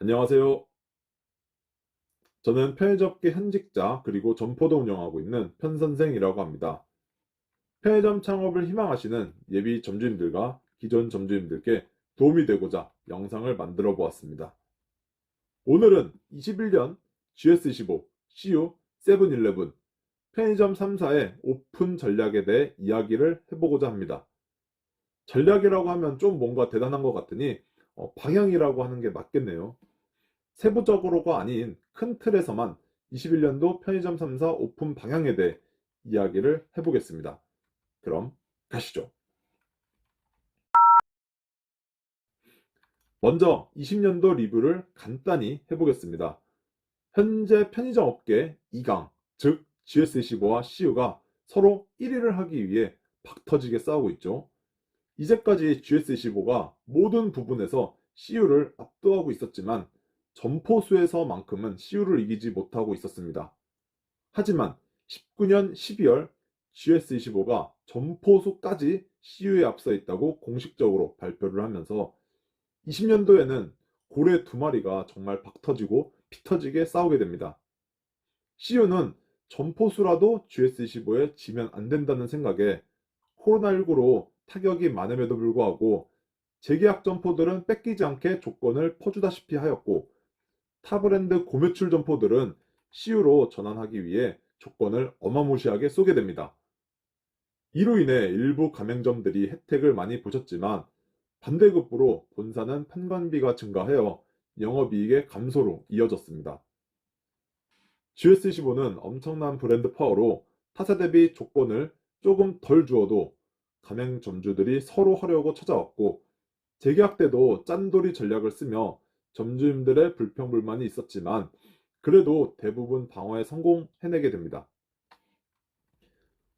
안녕하세요. 저는 편의점계 현직자 그리고 점포도 운영하고 있는 편선생이라고 합니다. 편의점 창업을 희망하시는 예비 점주님들과 기존 점주님들께 도움이 되고자 영상을 만들어 보았습니다. 오늘은 21년 GS25, CU, 세븐일레븐 편의점 3사의 오픈 전략에 대해 이야기를 해보고자 합니다. 전략이라고 하면 좀 뭔가 대단한 것 같으니 방향이라고 하는 게 맞겠네요. 세부적으로가 아닌 큰 틀에서만 21년도 편의점 3사 오픈 방향에 대해 이야기를 해보겠습니다. 그럼 가시죠. 먼저 20년도 리뷰를 간단히 해보겠습니다. 현재 편의점 업계 2강, 즉 GS25와 CU가 서로 1위를 하기 위해 박터지게 싸우고 있죠. 이제까지 GS25가 모든 부분에서 CU를 압도하고 있었지만 점포수에서만큼은 CU를 이기지 못하고 있었습니다. 하지만 19년 12월 GS25가 점포수까지 CU에 앞서 있다고 공식적으로 발표를 하면서 20년도에는 고래 두 마리가 정말 박터지고 피터지게 싸우게 됩니다. CU는 점포수라도 GS25에 지면 안 된다는 생각에 코로나19로 타격이 많음에도 불구하고 재계약 점포들은 뺏기지 않게 조건을 퍼주다시피 하였고 타브랜드 고매출 점포들은 CU로 전환하기 위해 조건을 어마무시하게 쏘게 됩니다. 이로 인해 일부 가맹점들이 혜택을 많이 보셨지만 반대급부로 본사는 판관비가 증가하여 영업이익의 감소로 이어졌습니다. GS25는 엄청난 브랜드 파워로 타사 대비 조건을 조금 덜 주어도 가맹점주들이 서로 하려고 찾아왔고 재계약 때도 짠돌이 전략을 쓰며 점주님들의 불평불만이 있었지만 그래도 대부분 방어에 성공해내게 됩니다.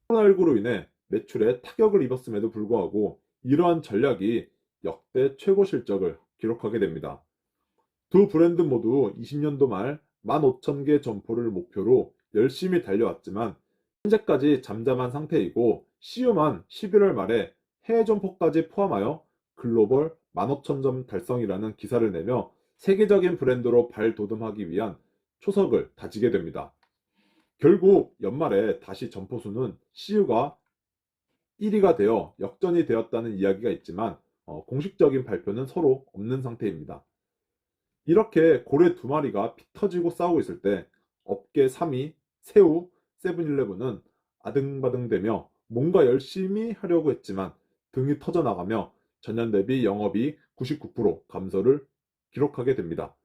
코로나19로 인해 매출에 타격을 입었음에도 불구하고 이러한 전략이 역대 최고 실적을 기록하게 됩니다. 두 브랜드 모두 20년도 말 15,000개 점포를 목표로 열심히 달려왔지만 현재까지 잠잠한 상태이고 CU만 11월 말에 해외 점포까지 포함하여 글로벌 15,000점 달성이라는 기사를 내며 세계적인 브랜드로 발돋움하기 위한 초석을 다지게 됩니다. 결국 연말에 다시 점포수는 CU가 1위가 되어 역전이 되었다는 이야기가 있지만 공식적인 발표는 서로 없는 상태입니다. 이렇게 고래 두 마리가 피 터지고 싸우고 있을 때 업계 3위 새우 세븐일레븐은 아등바등되며 뭔가 열심히 하려고 했지만 등이 터져나가며 전년 대비 영업이 99% 감소를 기록하게 됩니다.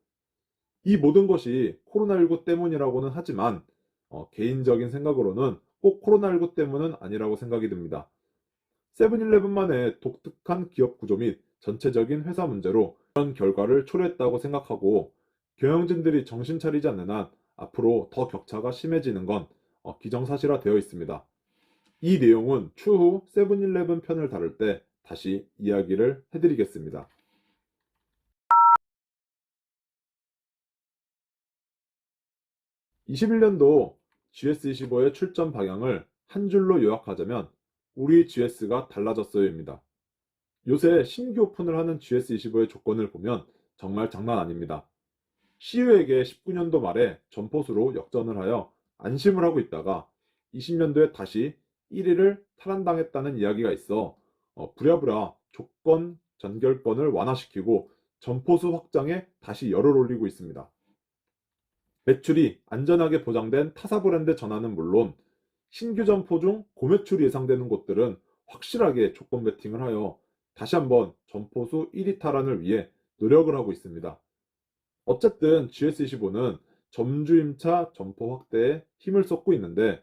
이 모든 것이 코로나19 때문이라고는 하지만 개인적인 생각으로는 꼭 코로나19 때문은 아니라고 생각이 듭니다. 세븐일레븐만의 독특한 기업 구조 및 전체적인 회사 문제로 이런 결과를 초래했다고 생각하고 경영진들이 정신 차리지 않는 한 앞으로 더 격차가 심해지는 건 기정사실화 되어 있습니다. 이 내용은 추후 세븐일레븐 편을 다룰 때 다시 이야기를 해드리겠습니다. 21년도 GS25의 출전 방향을 한 줄로 요약하자면 우리 GS가 달라졌어요입니다. 요새 신규 오픈을 하는 GS25의 조건을 보면 정말 장난 아닙니다. CU에게 19년도 말에 점포수로 역전을 하여 안심을 하고 있다가 20년도에 다시 1위를 탈환당했다는 이야기가 있어 부랴부랴 조건 전결권을 완화시키고 점포수 확장에 다시 열을 올리고 있습니다. 매출이 안전하게 보장된 타사 브랜드 전환은 물론 신규 점포 중 고매출이 예상되는 곳들은 확실하게 조건 베팅을 하여 다시 한번 점포수 1위 탈환을 위해 노력을 하고 있습니다. 어쨌든 GS25는 점주임차 점포 확대에 힘을 쏟고 있는데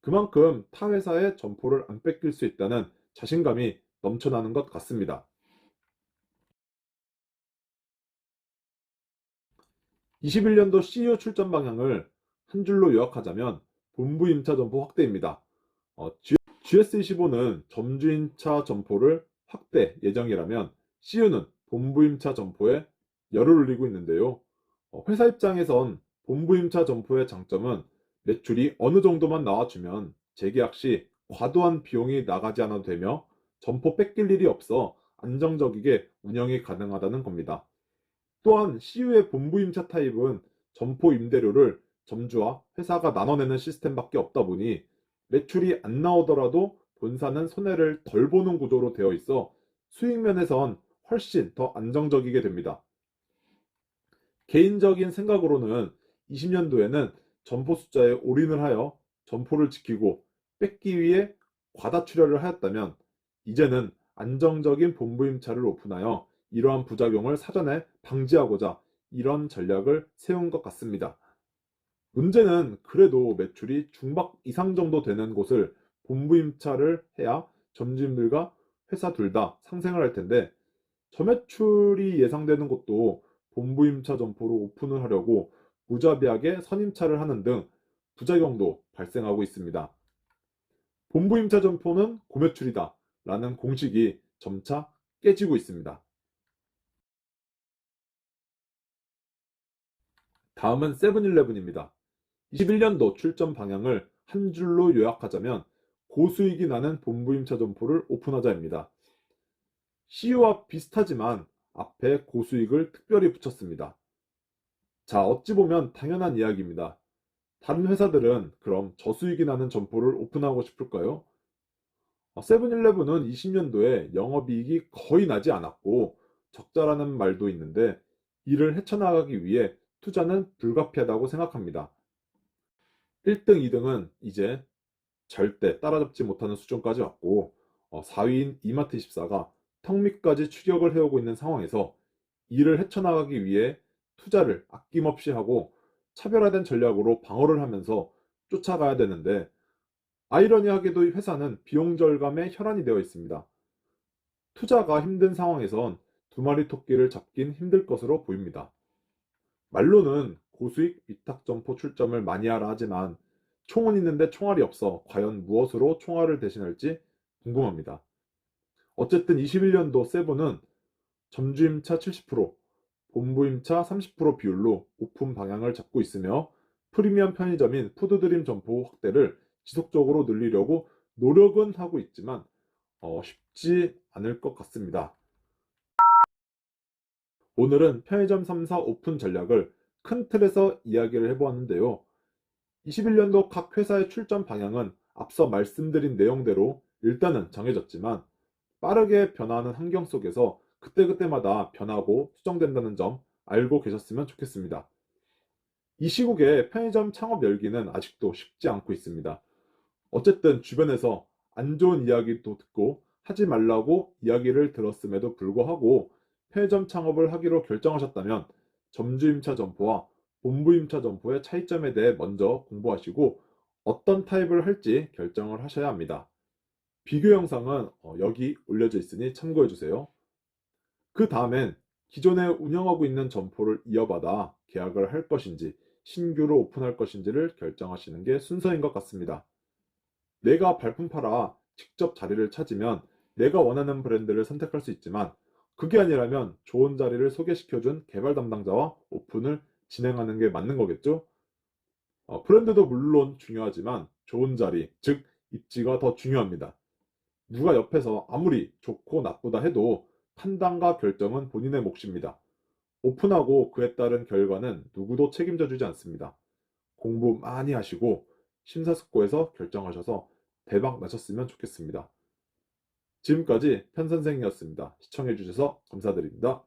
그만큼 타 회사의 점포를 안 뺏길 수 있다는 자신감이 넘쳐나는 것 같습니다. 21년도 CEO 출전 방향을 한 줄로 요약하자면 본부 임차 점포 확대입니다. GS25는 점주임차 점포를 확대 예정이라면 CU는 본부 임차 점포에 열을 올리고 있는데요. 회사 입장에선 본부 임차 점포의 장점은 매출이 어느 정도만 나와주면 재계약 시 과도한 비용이 나가지 않아도 되며 점포 뺏길 일이 없어 안정적이게 운영이 가능하다는 겁니다. 또한 CU의 본부 임차 타입은 점포 임대료를 점주와 회사가 나눠내는 시스템밖에 없다 보니 매출이 안 나오더라도 본사는 손해를 덜 보는 구조로 되어 있어 수익 면에선 훨씬 더 안정적이게 됩니다. 개인적인 생각으로는 20년도에는 점포 숫자에 올인을 하여 점포를 지키고 뺏기 위해 과다 출혈을 하였다면 이제는 안정적인 본부 임차를 오픈하여 이러한 부작용을 사전에 방지하고자 이런 전략을 세운 것 같습니다. 문제는 그래도 매출이 중박 이상 정도 되는 곳을 본부 임차를 해야 점주님들과 회사 둘 다 상생을 할 텐데 저매출이 예상되는 곳도 본부 임차 점포로 오픈을 하려고 무자비하게 선임차를 하는 등 부작용도 발생하고 있습니다. 본부 임차 점포는 고매출이다 라는 공식이 점차 깨지고 있습니다. 다음은 세븐일레븐입니다. 21년도 출점 방향을 한 줄로 요약하자면 고수익이 나는 본부 임차 점포를 오픈하자입니다. CU와 비슷하지만 앞에 고수익을 특별히 붙였습니다. 자, 어찌 보면 당연한 이야기입니다. 다른 회사들은 그럼 저수익이 나는 점포를 오픈하고 싶을까요? 세븐일레븐은 20년도에 영업이익이 거의 나지 않았고 적자라는 말도 있는데 이를 헤쳐나가기 위해 투자는 불가피하다고 생각합니다. 1등, 2등은 이제 절대 따라잡지 못하는 수준까지 왔고 4위인 이마트24가 턱 밑까지 추격을 해오고 있는 상황에서 이를 헤쳐나가기 위해 투자를 아낌없이 하고 차별화된 전략으로 방어를 하면서 쫓아가야 되는데 아이러니하게도 이 회사는 비용 절감에 혈안이 되어 있습니다. 투자가 힘든 상황에선 두 마리 토끼를 잡긴 힘들 것으로 보입니다. 말로는 고수익 위탁점포 출점을 많이 하라 하지만 총은 있는데 총알이 없어 과연 무엇으로 총알을 대신할지 궁금합니다. 어쨌든 21년도 세븐은 점주임차 70%, 본부임차 30% 비율로 오픈 방향을 잡고 있으며 프리미엄 편의점인 푸드드림 점포 확대를 지속적으로 늘리려고 노력은 하고 있지만 쉽지 않을 것 같습니다. 오늘은 편의점 3사 오픈 전략을 큰 틀에서 이야기를 해보았는데요. 21년도 각 회사의 출전 방향은 앞서 말씀드린 내용대로 일단은 정해졌지만 빠르게 변화하는 환경 속에서 그때그때마다 변하고 수정된다는 점 알고 계셨으면 좋겠습니다. 이 시국에 편의점 창업 열기는 아직도 쉽지 않고 있습니다. 어쨌든 주변에서 안 좋은 이야기도 듣고 하지 말라고 이야기를 들었음에도 불구하고 편의점 창업을 하기로 결정하셨다면 점주임차 점포와 본부임차 점포의 차이점에 대해 먼저 공부하시고 어떤 타입을 할지 결정을 하셔야 합니다. 비교 영상은 여기 올려져 있으니 참고해 주세요. 그 다음엔 기존에 운영하고 있는 점포를 이어받아 계약을 할 것인지 신규로 오픈할 것인지를 결정하시는 게 순서인 것 같습니다. 내가 발품 팔아 직접 자리를 찾으면 내가 원하는 브랜드를 선택할 수 있지만 그게 아니라면 좋은 자리를 소개시켜준 개발 담당자와 오픈을 진행하는 게 맞는 거겠죠? 브랜드도 물론 중요하지만 좋은 자리, 즉 입지가 더 중요합니다. 누가 옆에서 아무리 좋고 나쁘다 해도 판단과 결정은 본인의 몫입니다. 오픈하고 그에 따른 결과는 누구도 책임져 주지 않습니다. 공부 많이 하시고 심사숙고해서 결정하셔서 대박 나셨으면 좋겠습니다. 지금까지 편선생이었습니다. 시청해주셔서 감사드립니다.